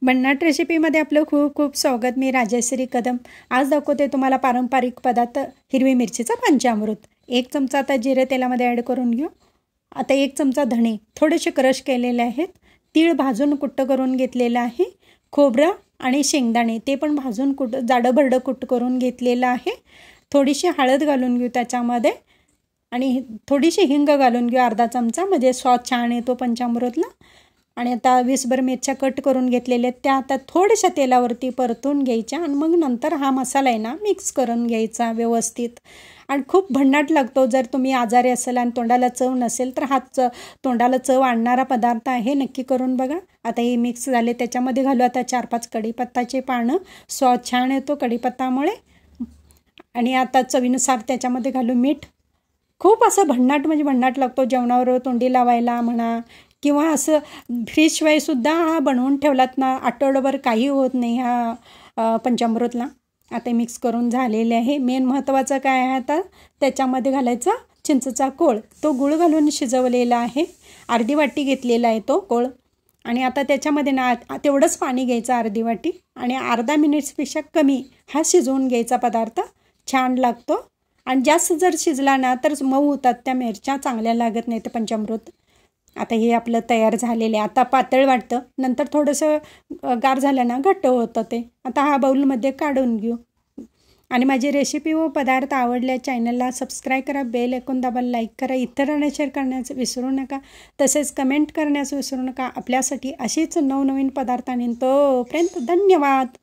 भन्नाट रेसिपीमध्ये आपलं खूप खूप स्वागत। मी राजश्री कदम आज दाखवते तुम्हाला पारंपरिक पदार्थ हिरवी मिरचीचा पंचामृत। 1 चमचा आता जिरे तेलामध्ये ॲड करून घेऊ। आता 1 चमचा धणे थोडेसे क्रश केलेले आहेत। तीळ भाजून कुट्ट करून घेतलेलं आहे। खोबरं आणि शेंगदाणे ते पण भाजून जाडं भरडं कुट्ट करून घेतलेलं आहे। थोडीशी हळद घालून घेऊ त्याच्यामध्ये आणि थोडीशी हिंग घालून घेऊ अर्धा चमचा, म्हणजे स्वाद छान येतो पंचामृतला। आणि आता 20 भर मिरच्या कट करून घेतलेल्या आहेत, त्या आता थोड्याशा तेलावरती परतून घ्यायच्या आणि मग नंतर हा मसाला आहे ना मिक्स करून घ्यायचा व्यवस्थित। आणि खूप भन्नाट लागतो। जर तुम्ही आजारी असाल आणि तोंडाला चव नसेल तर हा तोंडाला चव आणणारा पदार्थ आहे, नक्की करून बघा। आता हे मिक्स झाले, त्याच्यामध्ये घालू आता 4-5 कढीपत्ताचे पानं, स्वाद छान येतो कढीपत्तामुळे। आणि आता चवीनुसार त्याच्यामध्ये घालू मीठ। खूप असं भन्नाट म्हणजे भन्नाट लागतो, जेवणावर तोंडी लावायला म्हणा किंवा असं फ्रीजशिवायसुद्धा हा बनवून ठेवलात ना आठवडाभर काही होत नाही ह्या पंचामृतला। आता मिक्स करून झालेले आहे। मेन महत्त्वाचं काय आहे आता त्याच्यामध्ये घालायचा चिंचेचा कोळ, तो गूळ घालून शिजवलेला आहे। अर्धी वाटी घेतलेला आहे तो कोळ। आणि आता त्याच्यामध्ये ना तेवढंच पाणी घ्यायचं अर्धी वाटी आणि अर्धा मिनिट्सपेक्षा कमी हा शिजवून घ्यायचा पदार्थ, छान लागतो। आणि जास्त जर शिजला ना तर मऊ होतात त्या मिरच्या, चांगल्या लागत नाही ते पंचामृत। आता हे आपलं तयार झालेले, आता पातळ वाटतं, नंतर थोडंसं गार झालं ना घट्ट होतं ते। आता हा बाउलमध्ये काढून घेऊ। आणि माझी रेसिपी व पदार्थ आवडल्या चॅनलला सबस्क्राईब करा, बेल ऐकून दाबा, लाईक करा, इतरांना शेअर करण्याचं विसरू नका, तसेच कमेंट करण्याचं विसरू नका। आपल्यासाठी अशीच नवनवीन पदार्थ आणि तोपर्यंत धन्यवाद।